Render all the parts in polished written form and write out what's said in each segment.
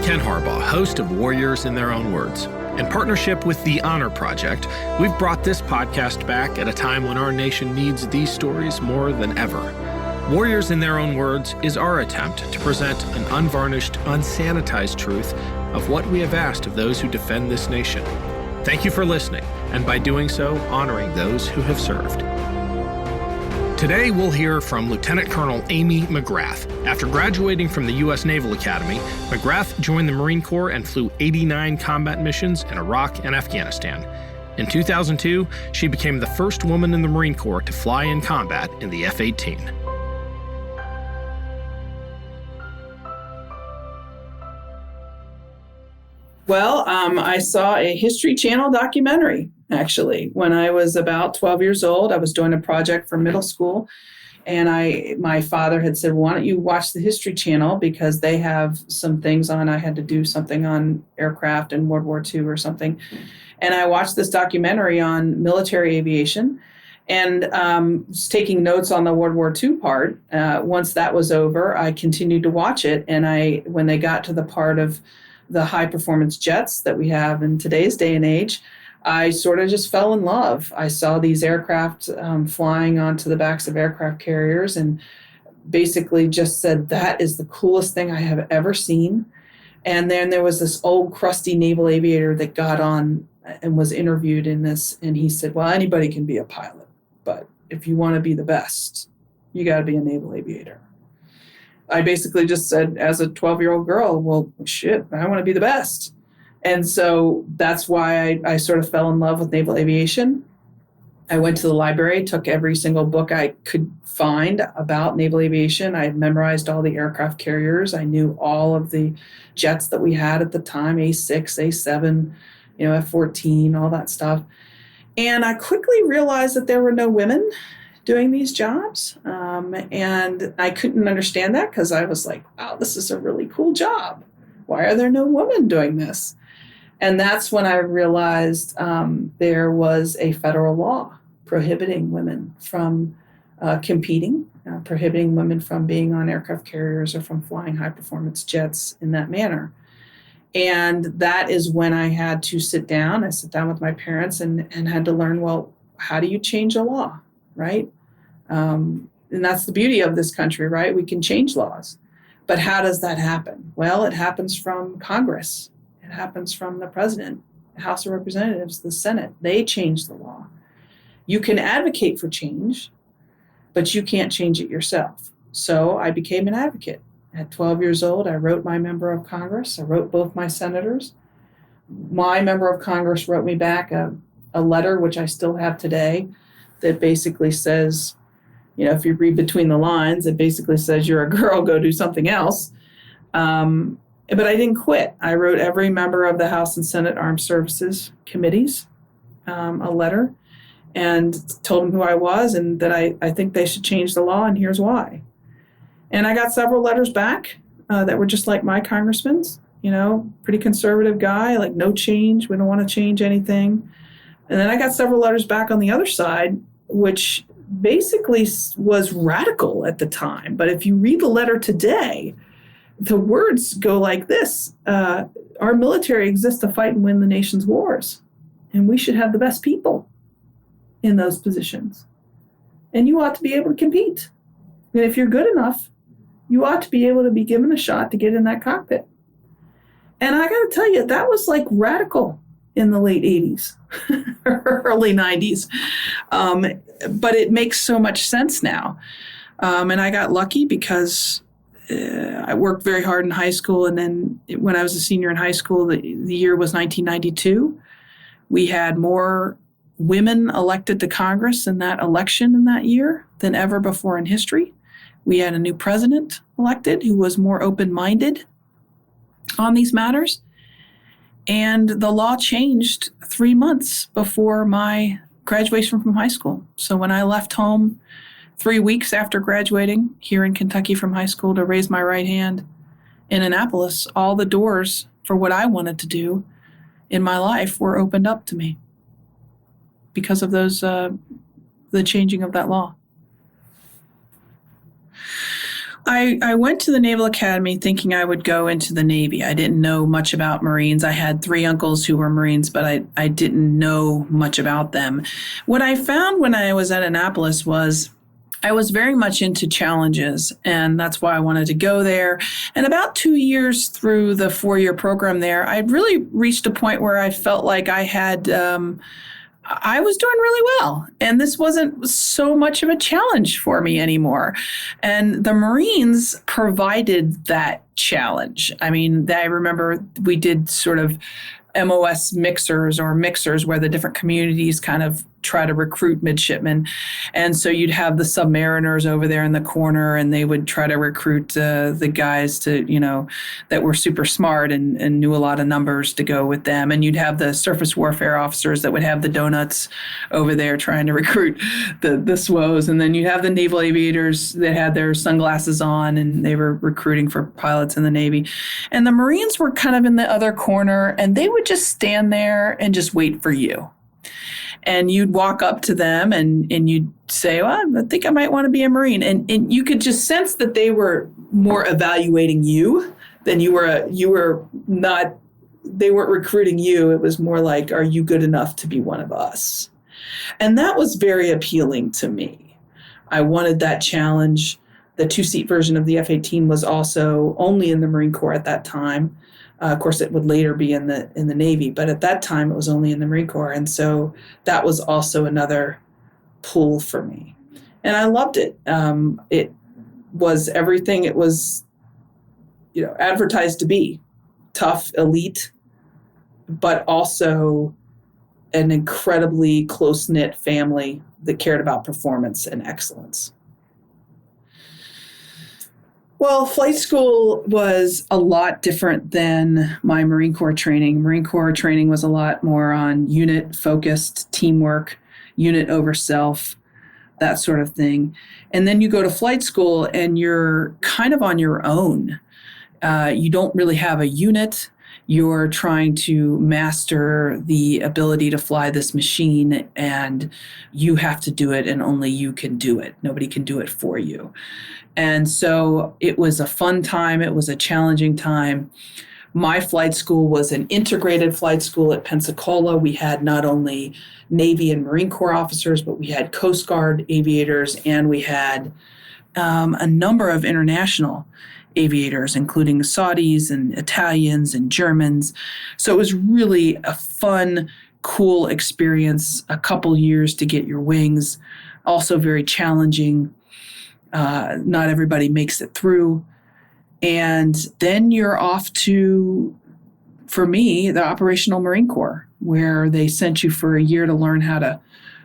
Ken Harbaugh, host of Warriors in Their Own Words. In partnership with the Honor Project, we've brought this podcast back at a time when our nation needs these stories more than ever. Warriors in Their Own Words is our attempt to present an unvarnished, unsanitized truth of what we have asked of those who defend this nation. Thank you for listening, and by doing so, honoring those who have served. Today, we'll hear from Lieutenant Colonel Amy McGrath. After graduating from the US Naval Academy, McGrath joined the Marine Corps and flew 89 combat missions in Iraq and Afghanistan. In 2002, she became the first woman in the Marine Corps to fly in combat in the F-18. Well, I saw a History Channel documentary, actually. When I was about 12 years old, I was doing a project for middle school, and my father had said, why don't you watch the History Channel, because they have some things on. I had to do something on aircraft in World War II or something. And I watched this documentary on military aviation and was taking notes on the World War II part. Once that was over, I continued to watch it. And when they got to the part of the high performance jets that we have in today's day and age, I sort of just fell in love. I saw these aircraft flying onto the backs of aircraft carriers and basically just said, that is the coolest thing I have ever seen. And then there was this old crusty naval aviator that got on and was interviewed in this. And he said, well, anybody can be a pilot, but if you want to be the best, you got to be a naval aviator. I basically just said, as a 12-year-old girl, well, shit, I want to be the best. And so that's why I sort of fell in love with naval aviation. I went to the library, took every single book I could find about naval aviation. I had memorized all the aircraft carriers. I knew all of the jets that we had at the time, A6, A7, F-14, all that stuff. And I quickly realized that there were no women doing these jobs. And I couldn't understand that, because I was like, wow, this is a really cool job. Why are there no women doing this? And that's when I realized there was a federal law prohibiting women from competing, prohibiting women from being on aircraft carriers or from flying high-performance jets in that manner. And that is when I had to sit down. I sat down with my parents and had to learn, well, how do you change a law, right? And that's the beauty of this country, right? We can change laws. But how does that happen? Well, it happens from Congress. It happens from the president, the House of Representatives, the Senate. They change the law. You can advocate for change, but you can't change it yourself. So I became an advocate. At 12 years old, I wrote my member of Congress. I wrote both my senators. My member of Congress wrote me back a letter, which I still have today, that basically says, if you read between the lines, it basically says, you're a girl, go do something else. But I didn't quit. I wrote every member of the House and Senate Armed Services committees a letter and told them who I was and that I think they should change the law, and here's why. And I got several letters back that were just like my congressman's, pretty conservative guy, like no change. We don't want to change anything. And then I got several letters back on the other side, which basically was radical at the time. But if you read the letter today, the words go like this. Our military exists to fight and win the nation's wars. And we should have the best people in those positions. And you ought to be able to compete. And if you're good enough, you ought to be able to be given a shot to get in that cockpit. And I got to tell you, that was like radical in the late 80s, early 90s. But it makes so much sense now. And I got lucky because I worked very hard in high school. And then when I was a senior in high school, the year was 1992. We had more women elected to Congress in that election in that year than ever before in history. We had a new president elected who was more open-minded on these matters. And the law changed 3 months before my graduation from high school. So when I left home 3 weeks after graduating here in Kentucky from high school to raise my right hand in Annapolis, all the doors for what I wanted to do in my life were opened up to me because of the changing of that law. I went to the Naval Academy thinking I would go into the Navy. I didn't know much about Marines. I had 3 uncles who were Marines, but I didn't know much about them. What I found when I was at Annapolis was I was very much into challenges, and that's why I wanted to go there. And about 2 years through the 4-year program there, I'd really reached a point where I felt like I was doing really well, and this wasn't so much of a challenge for me anymore. And the Marines provided that challenge. I mean, I remember we did sort of MOS mixers where the different communities kind of try to recruit midshipmen. And so you'd have the submariners over there in the corner, and they would try to recruit the guys to, that were super smart and knew a lot of numbers to go with them. And you'd have the surface warfare officers that would have the donuts over there trying to recruit the SWOs. And then you have the naval aviators that had their sunglasses on, and they were recruiting for pilots in the Navy. And the Marines were kind of in the other corner, and they would just stand there and just wait for you. And you'd walk up to them and you'd say, well, I think I might want to be a Marine. And you could just sense that they were more evaluating you than you were not, they weren't recruiting you. It was more like, are you good enough to be one of us? And that was very appealing to me. I wanted that challenge. The 2-seat version of the F-18 was also only in the Marine Corps at that time. Of course, it would later be in the Navy, but at that time it was only in the Marine Corps, and so that was also another pull for me, and I loved it. It was everything it was, advertised to be: tough, elite, but also an incredibly close-knit family that cared about performance and excellence. Well, flight school was a lot different than my Marine Corps training. Marine Corps training was a lot more on unit-focused teamwork, unit over self, that sort of thing. And then you go to flight school and you're kind of on your own. You don't really have a unit. You're trying to master the ability to fly this machine, and you have to do it, and only you can do it. Nobody can do it for you. And so it was a fun time. It was a challenging time. My flight school was an integrated flight school at Pensacola. We had not only Navy and Marine Corps officers, but we had Coast Guard aviators, and we had a number of international aviators, including Saudis and Italians and Germans. So it was really a fun, cool experience, a couple years to get your wings, also very challenging. Not everybody makes it through. And then you're off to, for me, the Operational Marine Corps, where they sent you for a year to learn how to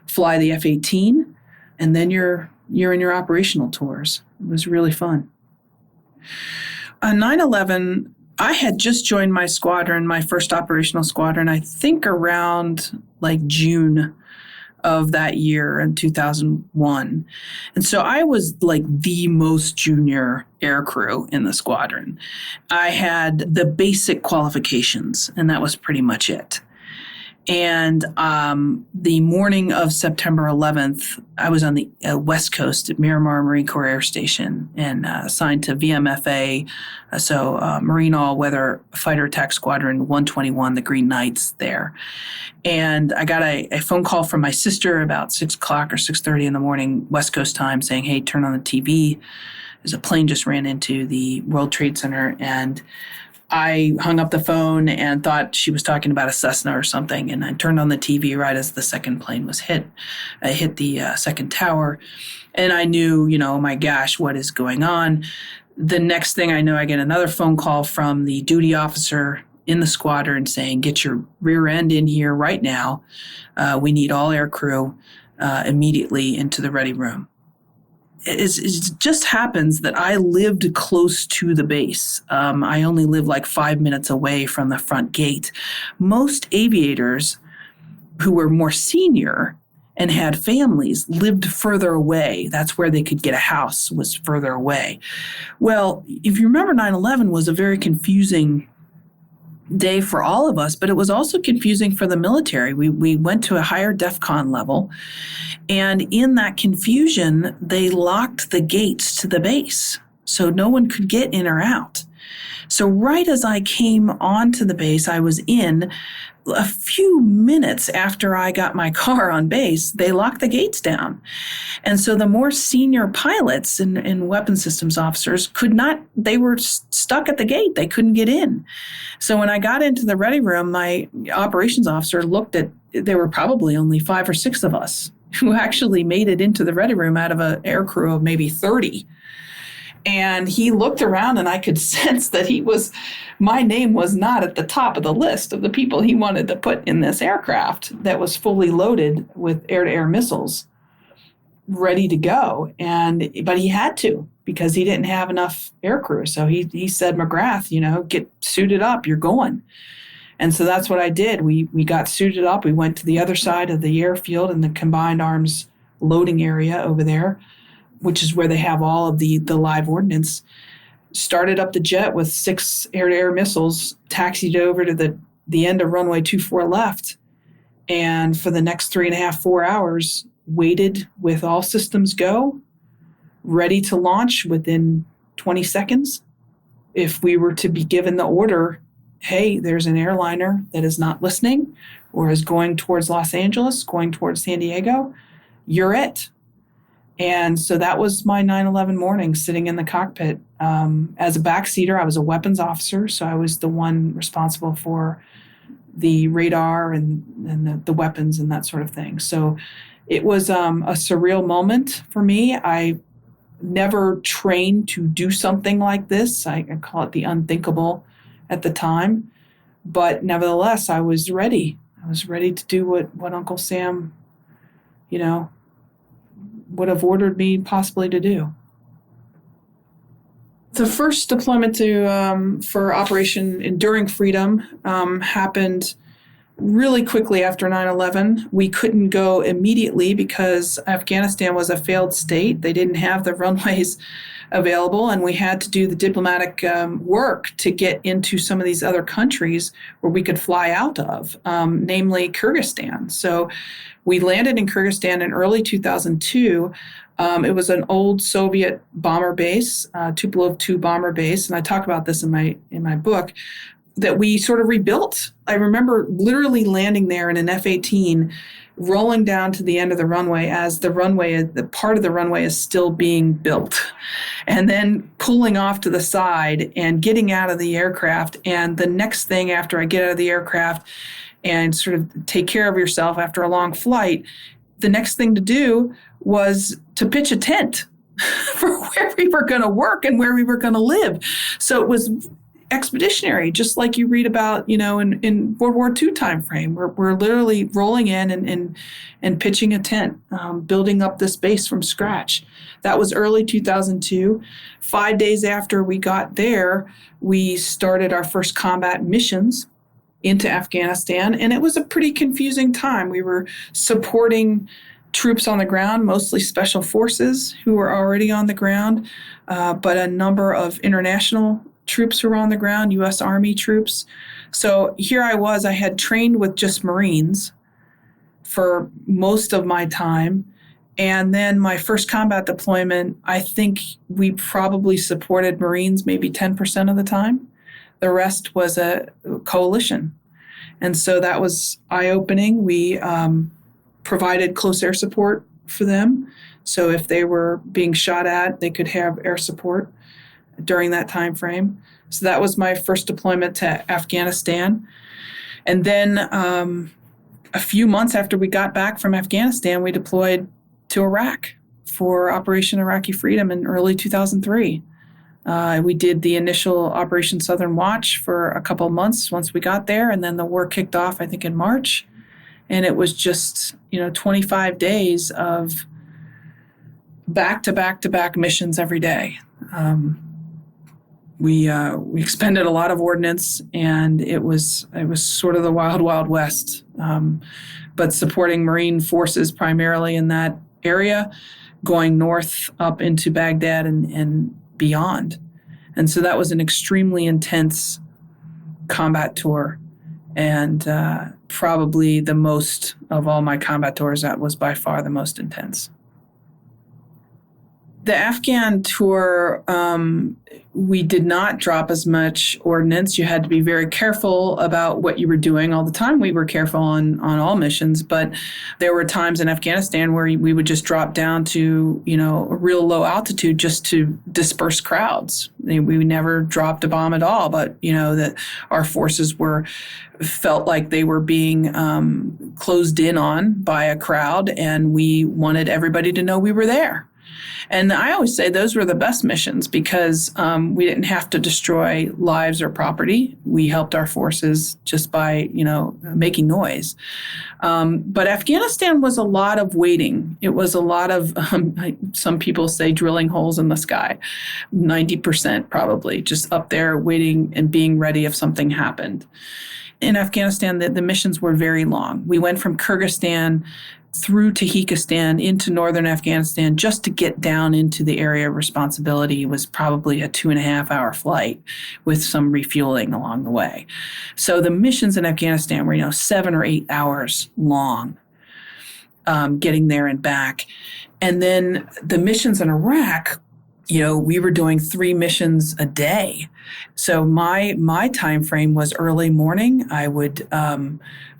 fly the F-18. And then you're in your operational tours. It was really fun. On 9/11, I had just joined my squadron, my first operational squadron, I think around like June of that year in 2001. And so I was like the most junior aircrew in the squadron. I had the basic qualifications, and that was pretty much it. And the morning of September 11th, I was on the West Coast at Miramar Marine Corps Air Station and assigned to VMFA, Marine All-Weather Fighter Attack Squadron 121, the Green Knights there. And I got a phone call from my sister about 6 o'clock or 6:30 in the morning, West Coast time, saying, hey, turn on the TV. There's a plane just ran into the World Trade Center, and I hung up the phone and thought she was talking about a Cessna or something, and I turned on the TV right as the second plane was hit. I hit the second tower, and I knew, oh my gosh, what is going on? The next thing I know, I get another phone call from the duty officer in the squadron saying, get your rear end in here right now. We need all air crew immediately into the ready room. It just happens that I lived close to the base. I only lived like 5 minutes away from the front gate. Most aviators who were more senior and had families lived further away. That's where they could get a house, was further away. Well, if you remember, 9/11 was a very confusing day for all of us, but it was also confusing for the military. We went to a higher DEFCON level, and in that confusion, they locked the gates to the base. so no one could get in or out. So right as I came onto the base, I was in. A few minutes after I got my car on base, they locked the gates down. And so the more senior pilots and weapons systems officers they were stuck at the gate. They couldn't get in. So when I got into the ready room, my operations officer there were probably only 5 or 6 of us who actually made it into the ready room out of an air crew of maybe 30. And he looked around and I could sense that my name was not at the top of the list of the people he wanted to put in this aircraft that was fully loaded with air-to-air missiles ready to go. But he had to, because he didn't have enough air crew. So he said, McGrath, get suited up, you're going. And so that's what I did. We got suited up. We went to the other side of the airfield in the combined arms loading area over there, which is where they have all of the live ordnance, started up the jet with 6 air-to-air missiles, taxied over to the end of runway 24 left, and for the next 3.5, 4 hours, waited with all systems go, ready to launch within 20 seconds. If we were to be given the order, hey, there's an airliner that is not listening or is going towards Los Angeles, going towards San Diego, you're it. And so that was my 9/11 morning, sitting in the cockpit. As a backseater, I was a weapons officer, so I was the one responsible for the radar and the weapons and that sort of thing. So it was a surreal moment for me. I never trained to do something like this. I call it the unthinkable at the time. But nevertheless, I was ready. I was ready to do what Uncle Sam, would have ordered me possibly to do. The first deployment for Operation Enduring Freedom happened really quickly after 9/11. We couldn't go immediately because Afghanistan was a failed state. They didn't have the runways available, and we had to do the diplomatic work to get into some of these other countries where we could fly out of, namely Kyrgyzstan. So we landed in Kyrgyzstan in early 2002. It was an old Soviet bomber base, Tupolev-2 bomber base, and I talk about this in my book, that we sort of rebuilt. I remember literally landing there in an F-18, rolling down to the end of the runway as the part of the runway is still being built, and then pulling off to the side and getting out of the aircraft. And the next thing after I get out of the aircraft and sort of take care of yourself after a long flight, the next thing to do was to pitch a tent for where we were going to work and where we were going to live. So it was expeditionary, just like you read about, in World War II timeframe. We're literally rolling in and pitching a tent, building up this base from scratch. That was early 2002. 5 days after we got there, we started our first combat missions into Afghanistan, and it was a pretty confusing time. We were supporting troops on the ground, mostly special forces who were already on the ground, but a number of international troops who were on the ground, US Army troops. So here I had trained with just Marines for most of my time. And then my first combat deployment, I think we probably supported Marines maybe 10% of the time. The rest was a coalition. And so that was eye-opening. We provided close air support for them. So if they were being shot at, they could have air support during that time frame. So that was my first deployment to Afghanistan. And then a few months after we got back from Afghanistan, we deployed to Iraq for Operation Iraqi Freedom in early 2003. We did the initial Operation Southern Watch for a couple of months once we got there, and then the war kicked off, I think, in March. And it was just, 25 days of back-to-back-to-back missions every day. We expended a lot of ordnance, and it was sort of the wild, wild west. But supporting Marine forces primarily in that area, going north up into Baghdad and beyond. And so that was an extremely intense combat tour, and probably the most of all my combat tours, that was by far the most intense. The Afghan tour, we did not drop as much ordnance. You had to be very careful about what you were doing all the time. We were careful on all missions, but there were times in Afghanistan where we would just drop down to, a real low altitude just to disperse crowds. We never dropped a bomb at all, but, that our forces felt like they were being closed in on by a crowd, and we wanted everybody to know we were there. And I always say those were the best missions because we didn't have to destroy lives or property. We helped our forces just by, making noise. But Afghanistan was a lot of waiting. It was a lot of, some people say, drilling holes in the sky, 90% probably, just up there waiting and being ready if something happened. In Afghanistan, the missions were very long. We went from Kyrgyzstan through Tajikistan into northern Afghanistan just to get down into the area of responsibility. Was probably a 2.5-hour flight with some refueling along the way. So the missions in Afghanistan were, 7 or 8 hours long, getting there and back. And then the missions in Iraq, we were doing 3 missions a day. So my time frame was early morning. I would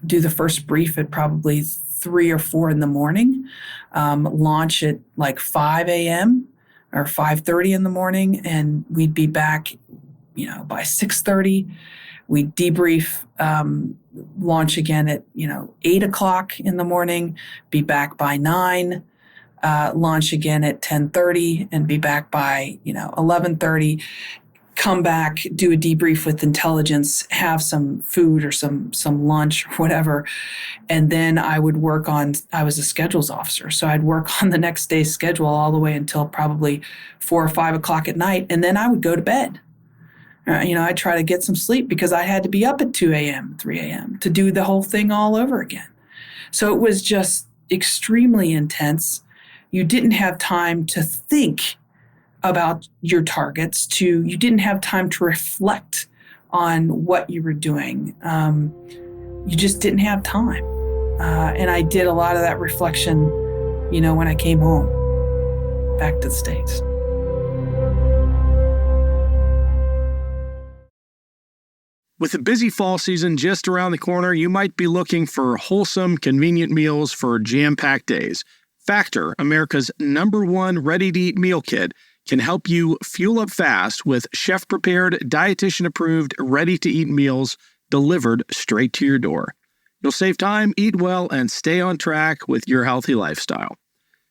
do the first brief at probably 3 or 4 in the morning, launch at like 5 a.m. or 5:30 in the morning, and we'd be back, by 6:30. We'd debrief, launch again at, 8 o'clock in the morning, be back by 9, launch again at 10:30 and be back by, 11:30. Come back, do a debrief with intelligence, have some food or some lunch or whatever. And then I would I was a schedules officer, so I'd work on the next day's schedule all the way until probably 4 or 5 o'clock at night. And then I would go to bed. I'd try to get some sleep because I had to be up at 2 a.m., 3 a.m. to do the whole thing all over again. So it was just extremely intense. You didn't have time to think about your targets, you didn't have time to reflect on what you were doing. You just didn't have time. And I did a lot of that reflection, when I came home, back to the States. With the busy fall season just around the corner, you might be looking for wholesome, convenient meals for jam-packed days. Factor, America's #1 ready-to-eat meal kit, can help you fuel up fast with chef-prepared, dietitian-approved, ready-to-eat meals delivered straight to your door. You'll save time, eat well, and stay on track with your healthy lifestyle.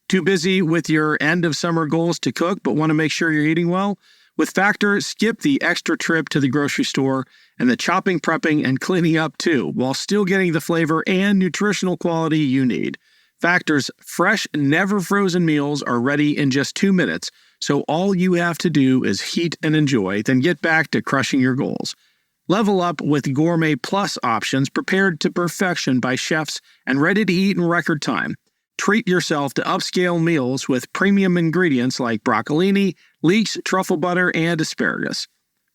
Too busy with your end-of-summer goals to cook but want to make sure you're eating well? With Factor, skip the extra trip to the grocery store and the chopping, prepping, and cleaning up too, while still getting the flavor and nutritional quality you need. Factor's fresh, never-frozen meals are ready in just 2 minutes, so all you have to do is heat and enjoy, then get back to crushing your goals. Level up with Gourmet Plus options prepared to perfection by chefs and ready to eat in record time. Treat yourself to upscale meals with premium ingredients like broccolini, leeks, truffle butter, and asparagus.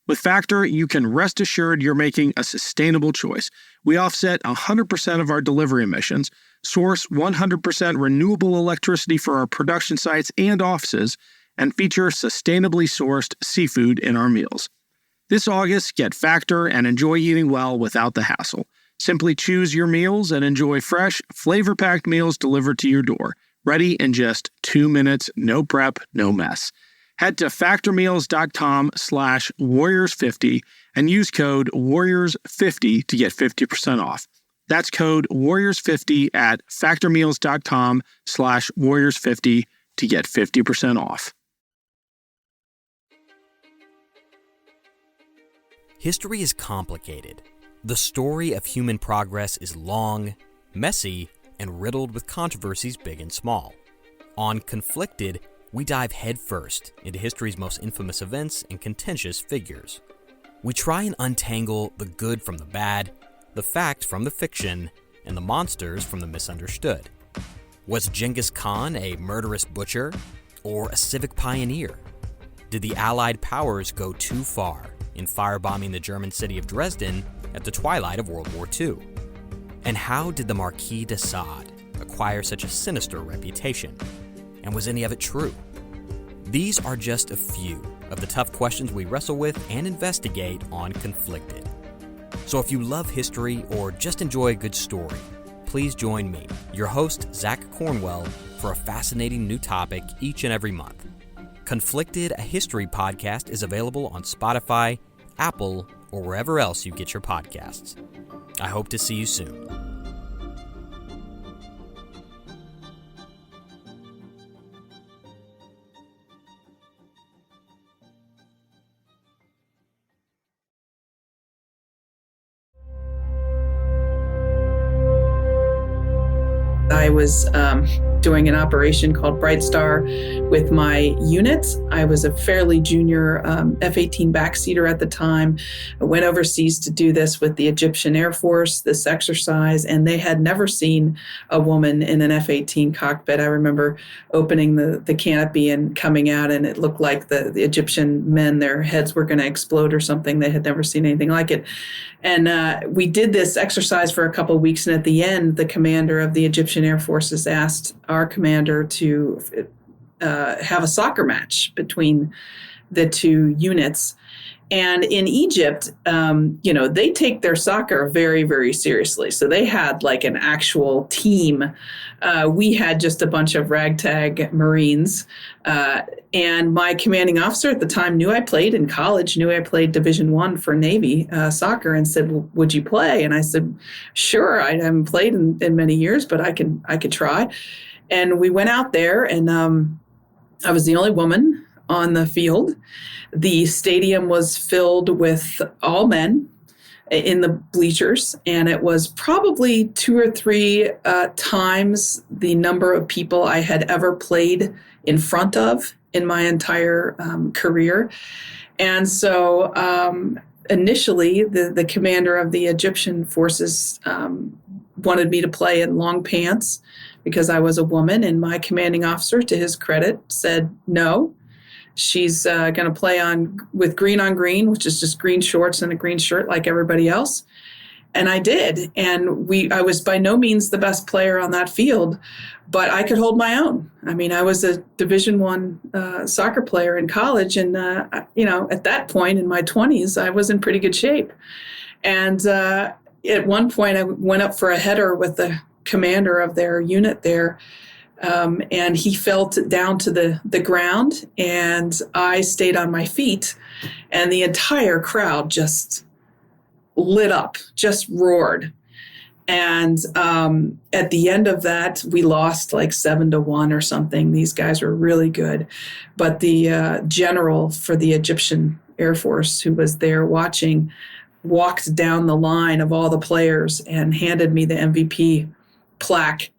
With Factor, you can rest assured you're making a sustainable choice. We offset 100% of our delivery emissions, source 100% renewable electricity for our production sites and offices, and feature sustainably sourced seafood in our meals. This August, get Factor and enjoy eating well without the hassle. Simply choose your meals and enjoy fresh, flavor-packed meals delivered to your door, ready in just 2 minutes, no prep, no mess. Head to factormeals.com/warriors50 and use code warriors50 to get 50% off. That's code warriors50 at factormeals.com/warriors50 to get 50% off. History is complicated. The story of human progress is long, messy, and riddled with controversies big and small. On Conflicted, we dive headfirst into history's most infamous events and contentious figures. We try and untangle the good from the bad, the fact from the fiction, and the monsters from the misunderstood. Was Genghis Khan a murderous butcher or a civic pioneer? Did the Allied powers go too far in firebombing the German city of Dresden at the twilight of World War II? And how did the Marquis de Sade acquire such a sinister reputation? And was any of it true? These are just a few of the tough questions we wrestle with and investigate on Conflicted. So if you love history or just enjoy a good story, please join me, your host, Zach Cornwell, for a fascinating new topic each and every month. Conflicted, a history podcast, is available on Spotify, Apple, or wherever else you get your podcasts. I hope to see you soon. I was doing an operation called Bright Star with my unit. I was a fairly junior F-18 backseater at the time. I went overseas to do this with the Egyptian Air Force, this exercise, and they had never seen a woman in an F-18 cockpit. I remember opening the canopy and coming out, and it looked like the Egyptian men, their heads were going to explode or something. They had never seen anything like it. And we did this exercise for a couple of weeks, and at the end, the commander of the Egyptian Air Forces asked our commander to have a soccer match between the two units. And in Egypt, they take their soccer very, very seriously. So they had like an actual team. We had just a bunch of ragtag Marines. And my commanding officer at the time knew I played in college, knew I played Division I for Navy soccer, and said, well, would you play? And I said, sure. I haven't played in many years, but I could try. And we went out there, and I was the only woman on the field. The stadium was filled with all men in the bleachers, and it was probably 2 or 3 times the number of people I had ever played in front of in my entire career. And so initially, the commander of the Egyptian forces wanted me to play in long pants because I was a woman, and my commanding officer, to his credit, said no. She's going to play with green on green, which is just green shorts and a green shirt like everybody else. And I did. And I was by no means the best player on that field, but I could hold my own. I mean, I was a Division I soccer player in college. And, at that point in my 20s, I was in pretty good shape. And at one point, I went up for a header with the commander of their unit there. And he fell down to the ground, and I stayed on my feet, and the entire crowd just lit up, just roared. And at the end of that, we lost like 7-1 or something. These guys were really good. But the general for the Egyptian Air Force, who was there watching, walked down the line of all the players and handed me the MVP plaque.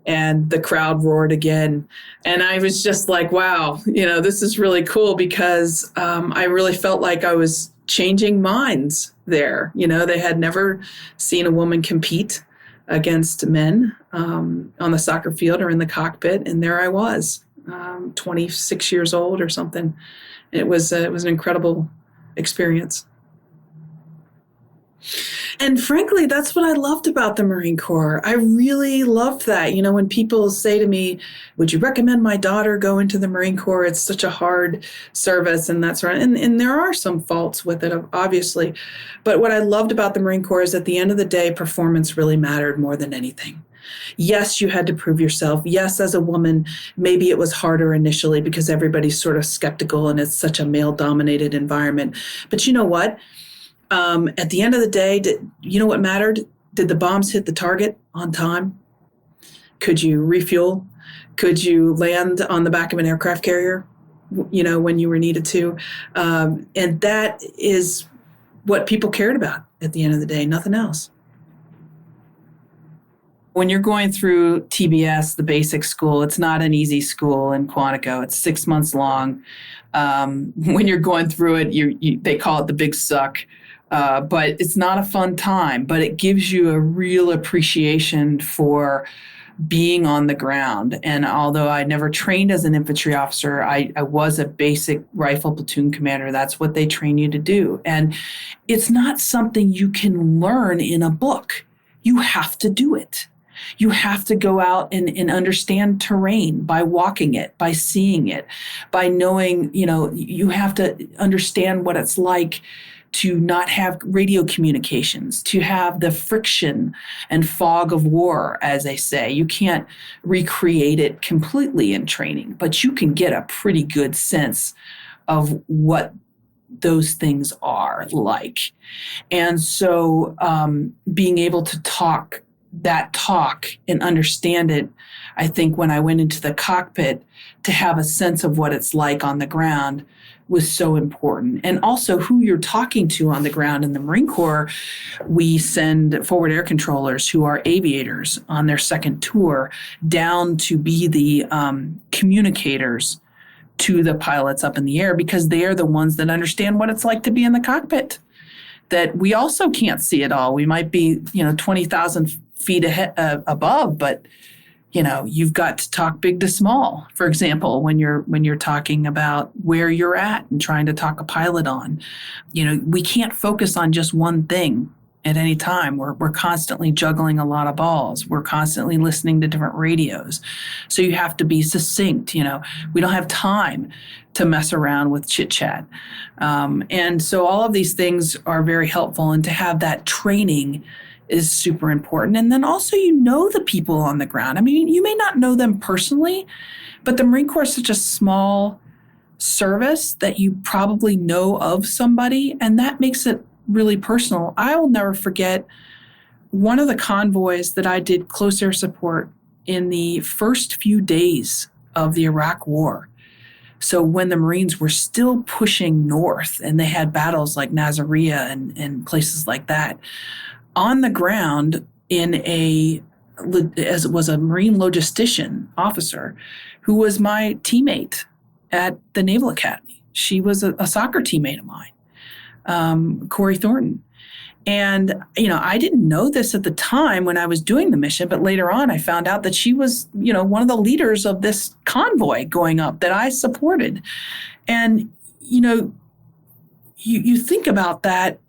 And the crowd roared again. And I was just like, wow, this is really cool, because I really felt like I was changing minds there. They had never seen a woman compete against men on the soccer field or in the cockpit. And there I was, 26 years old or something. It was an incredible experience. And frankly, that's what I loved about the Marine Corps. I really loved that. When people say to me, would you recommend my daughter go into the Marine Corps? It's such a hard service and that sort of, and there are some faults with it, obviously. But what I loved about the Marine Corps is at the end of the day, performance really mattered more than anything. Yes, you had to prove yourself. Yes, as a woman, maybe it was harder initially because everybody's sort of skeptical and it's such a male-dominated environment. But you know what? At the end of the day, you know what mattered? Did the bombs hit the target on time? Could you refuel? Could you land on the back of an aircraft carrier, when you were needed to? And that is what people cared about at the end of the day, nothing else. When you're going through TBS, the basic school, it's not an easy school in Quantico. It's 6 months long. When you're going through it, they call it the big suck. But it's not a fun time, but it gives you a real appreciation for being on the ground. And although I never trained as an infantry officer, I was a basic rifle platoon commander. That's what they train you to do. And it's not something you can learn in a book. You have to do it. You have to go out and understand terrain by walking it, by seeing it, by knowing, you have to understand what it's like to not have radio communications, to have the friction and fog of war, as they say. You can't recreate it completely in training, but you can get a pretty good sense of what those things are like. And so being able to talk and understand it, I think when I went into the cockpit, to have a sense of what it's like on the ground was so important. And also who you're talking to on the ground. In the Marine Corps, we send forward air controllers who are aviators on their second tour down to be the communicators to the pilots up in the air, because they are the ones that understand what it's like to be in the cockpit. That we also can't see it all. We might be, 20,000 feet above, but you've got to talk big to small. For example, when you're talking about where you're at and trying to talk a pilot on, we can't focus on just one thing at any time. We're constantly juggling a lot of balls. We're constantly listening to different radios. So you have to be succinct. We don't have time to mess around with chit chat. And so all of these things are very helpful. And to have that training is super important. And then also, the people on the ground. I mean, you may not know them personally, but the Marine Corps is such a small service that you probably know of somebody, and that makes it really personal. I will never forget one of the convoys that I did close air support in the first few days of the Iraq War. So when the Marines were still pushing north and they had battles like Nasiriyah and places like that, on the ground as it was a Marine logistician officer who was my teammate at the Naval Academy. She was a soccer teammate of mine, Corey Thornton. And, I didn't know this at the time when I was doing the mission, but later on I found out that she was, one of the leaders of this convoy going up that I supported. And, you think about that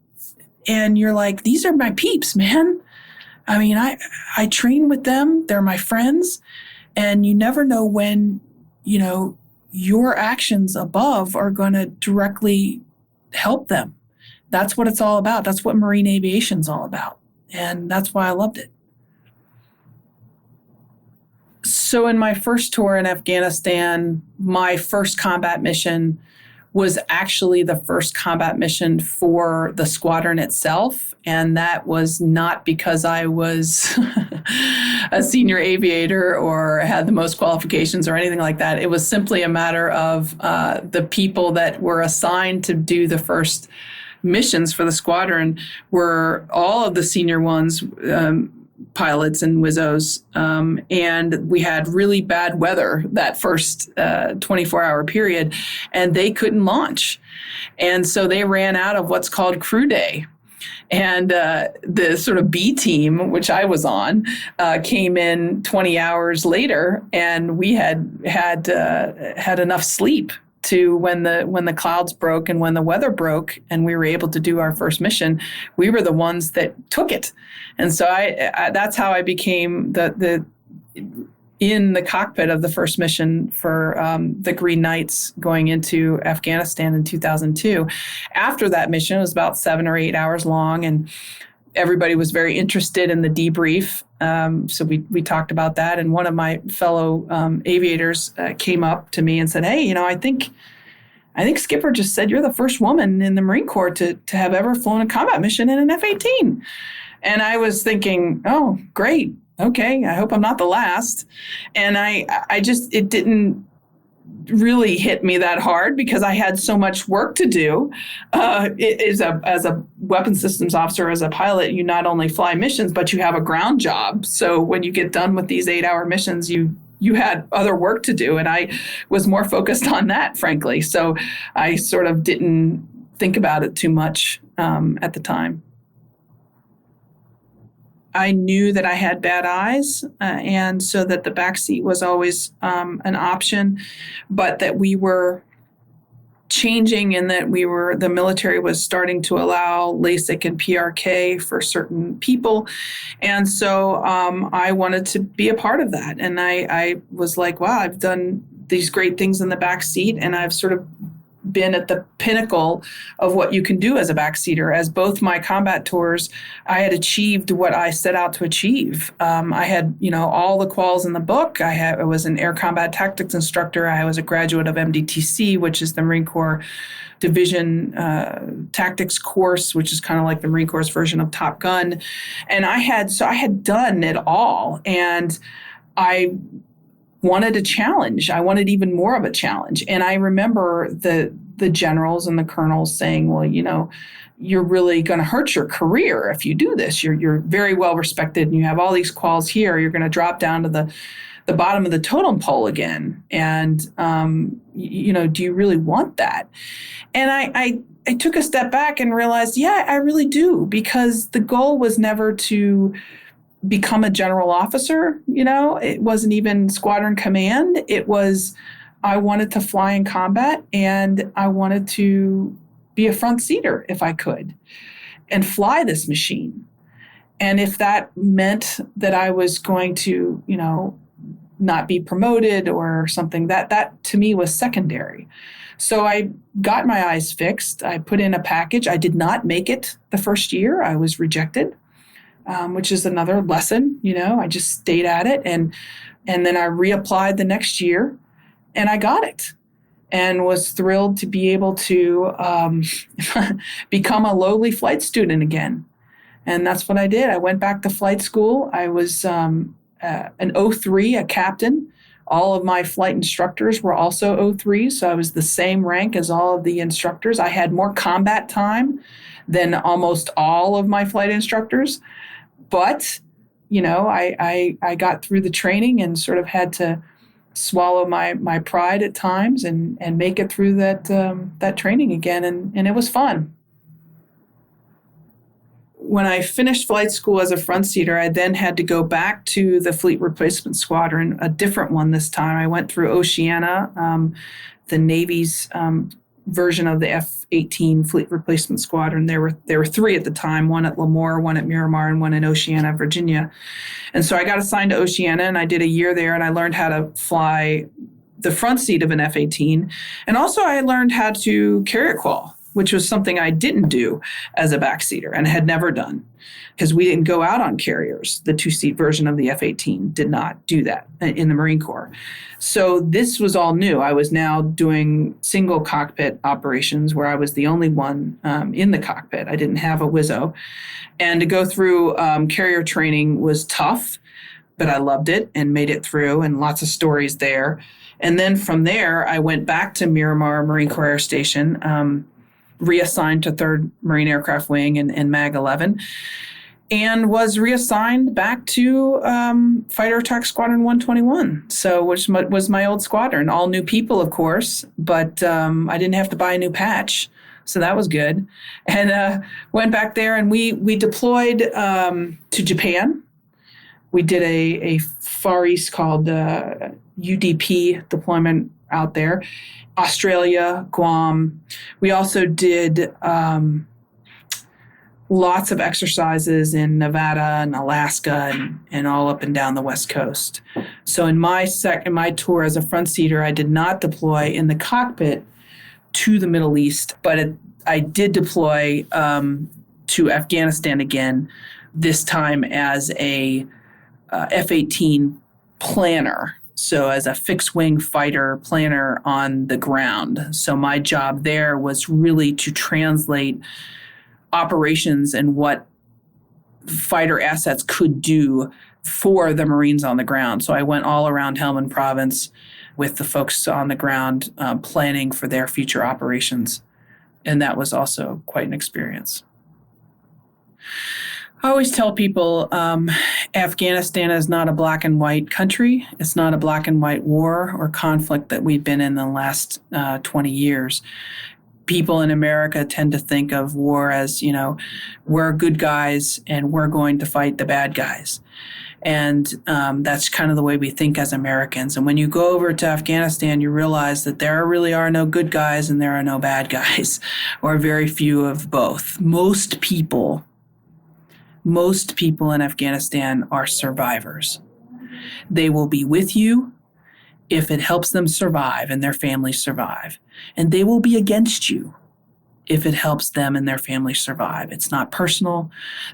and you're like, these are my peeps, man. I mean, I train with them. They're my friends. And you never know when, your actions above are going to directly help them. That's what it's all about. That's what marine aviation's all about. And that's why I loved it. So in my first tour in Afghanistan, my first combat mission was actually the first combat mission for the squadron itself. And that was not because I was a senior aviator or had the most qualifications or anything like that. It was simply a matter of the people that were assigned to do the first missions for the squadron were all of the senior ones, pilots and WISOs, and we had really bad weather that first 24-hour period, and they couldn't launch. And so they ran out of what's called crew day. And the sort of B team, which I was on, came in 20 hours later, and we had enough sleep to when the clouds broke and when the weather broke and we were able to do our first mission, we were the ones that took it. And so I that's how I became in the cockpit of the first mission for the Green Knights going into Afghanistan in 2002. After that mission, it was about 7 or 8 hours long, and everybody was very interested in the debrief. So we talked about that. And one of my fellow aviators came up to me and said, "Hey, I think Skipper just said you're the first woman in the Marine Corps to have ever flown a combat mission in an F-18. And I was thinking, oh, great. Okay. I hope I'm not the last. And it didn't really hit me that hard because I had so much work to do. As a weapons systems officer, as a pilot, you not only fly missions, but you have a ground job. So when you get done with these 8-hour missions, you had other work to do. And I was more focused on that, frankly. So I sort of didn't think about it too much at the time. I knew that I had bad eyes, and so that the back seat was always an option, but that we were changing in that the military was starting to allow LASIK and PRK for certain people. And so I wanted to be a part of that. And I was like, wow, I've done these great things in the back seat, and I've sort of been at the pinnacle of what you can do as a backseater. As both my combat tours, I had achieved what I set out to achieve. I had, all the quals in the book. I was an air combat tactics instructor. I was a graduate of MDTC, which is the Marine Corps Division Tactics course, which is kind of like the Marine Corps' version of Top Gun. And I had done it all, and I wanted a challenge. I wanted even more of a challenge. And I remember the generals and the colonels saying, well, you're really going to hurt your career if you do this. You're very well respected and you have all these quals here. You're going to drop down to the bottom of the totem pole again. And, do you really want that? And I took a step back and realized, yeah, I really do, because the goal was never to become a general officer. It wasn't even squadron command. It was, I wanted to fly in combat, and I wanted to be a front seater if I could and fly this machine. And if that meant that I was going to, not be promoted or something, that to me was secondary. So I got my eyes fixed. I put in a package. I did not make it the first year. I was rejected. Which is another lesson. I just stayed at it, and then I reapplied the next year, and I got it, and was thrilled to be able to become a lowly flight student again. And that's what I did. I went back to flight school. I was an 03, a captain. All of my flight instructors were also 03, so I was the same rank as all of the instructors. I had more combat time than almost all of my flight instructors. But, I got through the training and sort of had to swallow my pride at times and make it through that training again. And it was fun. When I finished flight school as a front seater, I then had to go back to the Fleet Replacement Squadron, a different one this time. I went through Oceana, the Navy's version of the F-18 Fleet Replacement Squadron. There were three at the time, one at Lemoore, one at Miramar, and one in Oceana, Virginia. And so I got assigned to Oceana, and I did a year there, and I learned how to fly the front seat of an F-18. And also I learned how to carrier qual, which was something I didn't do as a backseater and had never done, because we didn't go out on carriers. The two-seat version of the F-18 did not do that in the Marine Corps. So this was all new. I was now doing single cockpit operations where I was the only one in the cockpit. I didn't have a WISO. And to go through carrier training was tough, but I loved it and made it through, and lots of stories there. And then from there, I went back to Miramar Marine Corps Air Station, reassigned to 3rd Marine Aircraft Wing and MAG 11, and was reassigned back to Fighter Attack Squadron 121, which was my old squadron. All new people, of course, but I didn't have to buy a new patch, so that was good. And went back there, and we deployed to Japan. We did a Far East called UDP deployment out there. Australia, Guam. We also did lots of exercises in Nevada and Alaska and all up and down the West Coast. So in my tour as a front seater, I did not deploy in the cockpit to the Middle East, but I did deploy to Afghanistan again, this time as a F-18 planner. So as a fixed-wing fighter planner on the ground. So my job there was really to translate operations and what fighter assets could do for the Marines on the ground. So I went all around Helmand Province with the folks on the ground planning for their future operations. And that was also quite an experience. I always tell people Afghanistan is not a black and white country. It's not a black and white war or conflict that we've been in the last 20 years. People in America tend to think of war as, we're good guys and we're going to fight the bad guys. And that's kind of the way we think as Americans. And when you go over to Afghanistan, you realize that there really are no good guys and there are no bad guys, or very few of both. Most people in Afghanistan are survivors. They will be with you if it helps them survive and their families survive. And they will be against you if it helps them and their families survive. It's not personal.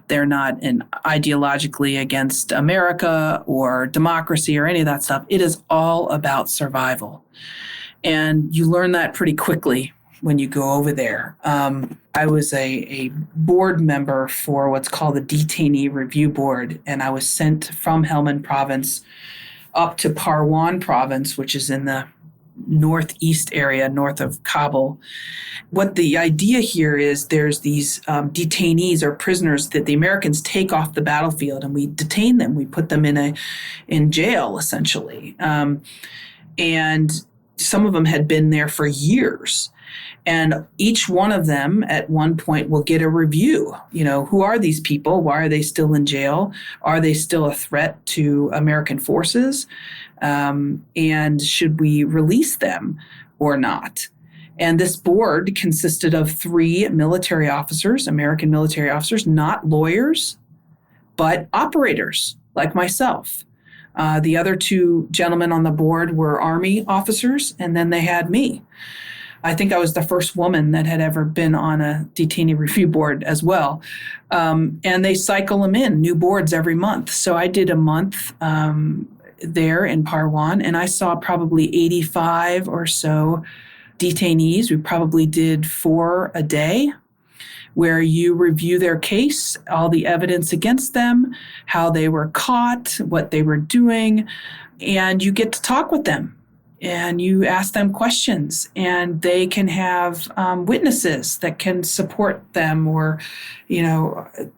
They're not ideologically against America or democracy or any of that stuff. It is all about survival. And you learn that pretty quickly when you go over there. I was a board member for what's called the Detainee Review Board, and I was sent from Helmand Province up to Parwan Province, which is in the northeast area, north of Kabul. What the idea here is, there's these detainees or prisoners that the Americans take off the battlefield, and we detain them. We put them in jail, essentially. And some of them had been there for years. And each one of them at one point will get a review. Who are these people? Why are they still in jail? Are they still a threat to American forces? And should we release them or not? And this board consisted of 3 military officers, American military officers, not lawyers, but operators like myself. The other 2 gentlemen on the board were Army officers, and then they had me. I think I was the first woman that had ever been on a detainee review board as well. And they cycle them in, new boards every month. So I did a month there in Parwan, and I saw probably 85 or so detainees. We probably did 4 a day, where you review their case, all the evidence against them, how they were caught, what they were doing, and you get to talk with them. And you ask them questions, and they can have witnesses that can support them, or,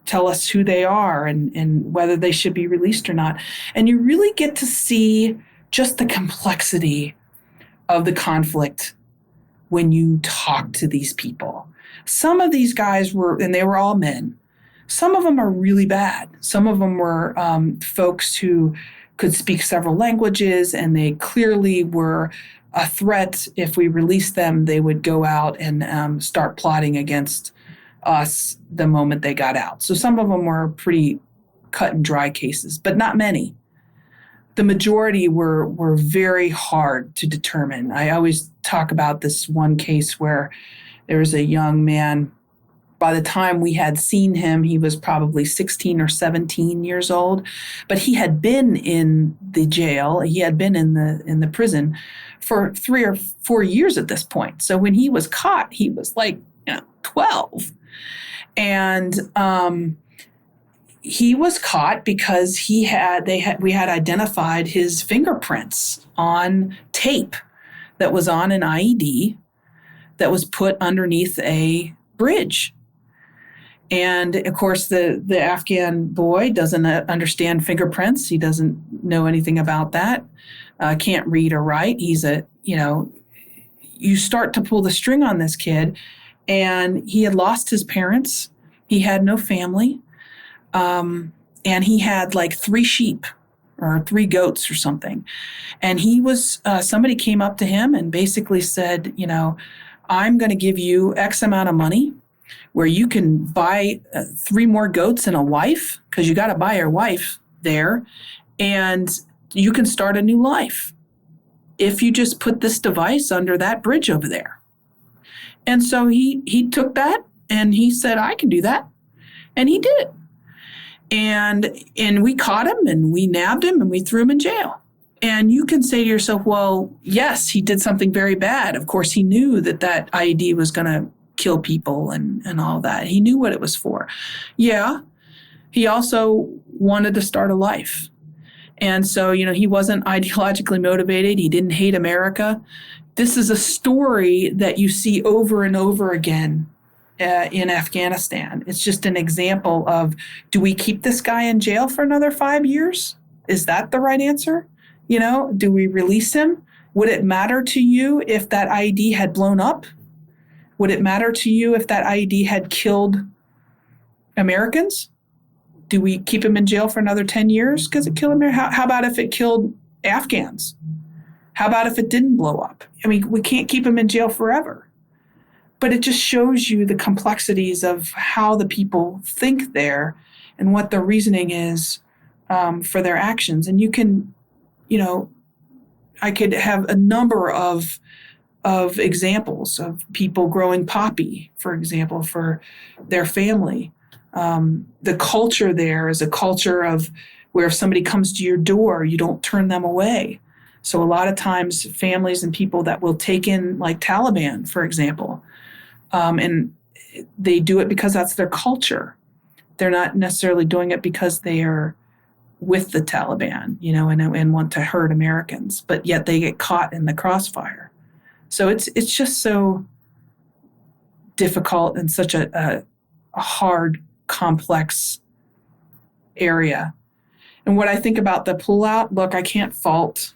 tell us who they are and whether they should be released or not. And you really get to see just the complexity of the conflict when you talk to these people. Some of these guys and they were all men. Some of them are really bad. Some of them were folks who could speak several languages, and they clearly were a threat. If we released them, they would go out and start plotting against us the moment they got out. So some of them were pretty cut and dry cases, but not many. The majority were very hard to determine. I always talk about this one case where there was a young man. By the time we had seen him, he was probably 16 or 17 years old, but he had been in the jail. He had been in the prison for 3 or 4 years at this point. So when he was caught, he was like 12. And he was caught because we had identified his fingerprints on tape that was on an IED that was put underneath a bridge. And of course, the Afghan boy doesn't understand fingerprints. He doesn't know anything about that. Can't read or write. You start to pull the string on this kid, and he had lost his parents. He had no family. And he had like 3 sheep or 3 goats or something. And somebody came up to him and basically said, I'm going to give you X amount of money where you can buy 3 more goats and a wife, because you got to buy your wife there, and you can start a new life if you just put this device under that bridge over there. And so he took that, and he said, I can do that. And he did it. And we caught him, and we nabbed him, and we threw him in jail. And you can say to yourself, well, yes, he did something very bad. Of course, he knew that IED was going to kill people and all that. He knew what it was for. Yeah, he also wanted to start a life. And so, he wasn't ideologically motivated. He didn't hate America. This is a story that you see over and over again in Afghanistan. It's just an example of, do we keep this guy in jail for another 5 years? Is that the right answer? Do we release him? Would it matter to you if that IED had blown up? Would it matter to you if that IED had killed Americans? Do we keep him in jail for another 10 years because it killed Americans? How about if it killed Afghans? How about if it didn't blow up? I mean, we can't keep him in jail forever. But it just shows you the complexities of how the people think there and what the reasoning is for their actions. And you can, I could have a number of examples of people growing poppy, for example, for their family. The culture there is a culture of where if somebody comes to your door, you don't turn them away. So a lot of times families and people that will take in like Taliban, for example, and they do it because that's their culture. They're not necessarily doing it because they are with the Taliban, and want to hurt Americans, but yet they get caught in the crossfire. So it's just so difficult and such a hard, complex area. And what I think about the pullout, look, I can't fault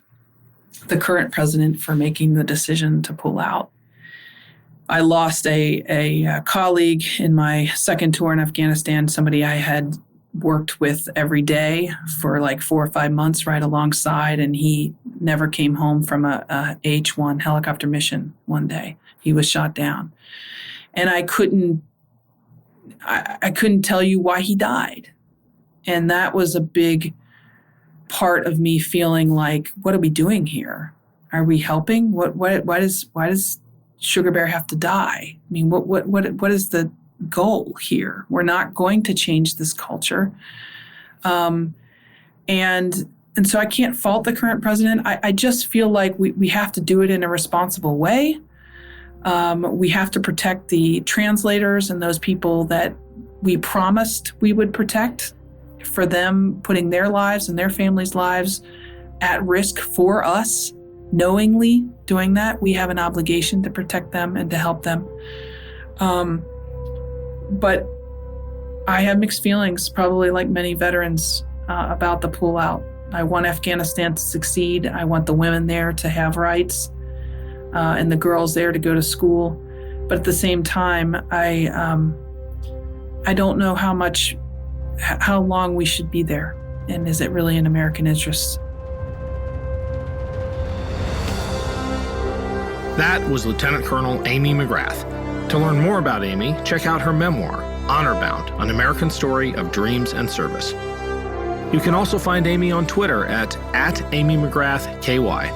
the current president for making the decision to pull out. I lost a colleague in my second tour in Afghanistan, somebody I had worked with every day for like 4 or 5 months right alongside, and he never came home from a H-1 helicopter mission one day. He was shot down. And I couldn't tell you why he died. And that was a big part of me feeling like, what are we doing here? Are we helping? Why does Sugar Bear have to die? I mean, what is the goal here? We're not going to change this culture. And so I can't fault the current president. I just feel like we have to do it in a responsible way. We have to protect the translators and those people that we promised we would protect, for them putting their lives and their families' lives at risk for us, knowingly doing that. We have an obligation to protect them and to help them. But I have mixed feelings, probably like many veterans, about the pullout. I want Afghanistan to succeed. I want the women there to have rights, and the girls there to go to school. But at the same time, I don't know how long we should be there, and is it really in American interest? That was Lieutenant Colonel Amy McGrath. To learn more about Amy, check out her memoir, Honor Bound, An American Story of Dreams and Service. You can also find Amy on Twitter at Amy McGrath KY.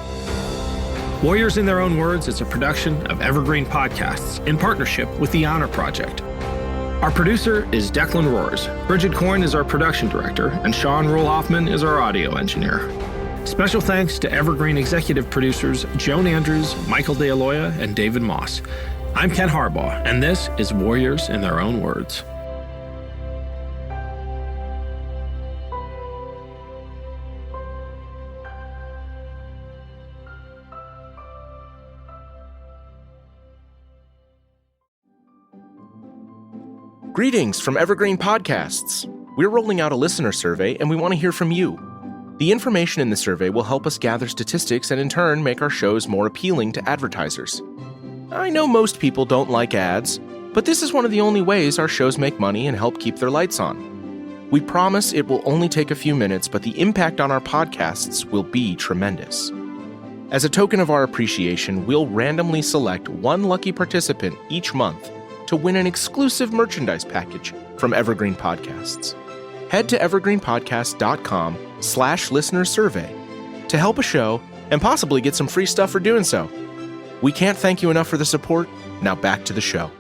Warriors in Their Own Words is a production of Evergreen Podcasts in partnership with the Honor Project. Our producer is Declan Roars. Bridget Coyne is our production director, and Sean Rule-Hoffman is our audio engineer. Special thanks to Evergreen executive producers Joan Andrews, Michael DeAloia, and David Moss. I'm Ken Harbaugh, and this is Warriors in Their Own Words. Greetings from Evergreen Podcasts. We're rolling out a listener survey, and we want to hear from you. The information in the survey will help us gather statistics and in turn make our shows more appealing to advertisers. I know most people don't like ads, but this is one of the only ways our shows make money and help keep their lights on. We promise it will only take a few minutes, but the impact on our podcasts will be tremendous. As a token of our appreciation, we'll randomly select one lucky participant each month to win an exclusive merchandise package from Evergreen Podcasts. Head to evergreenpodcast.com/listenersurvey to help a show and possibly get some free stuff for doing so. We can't thank you enough for the support. Now back to the show.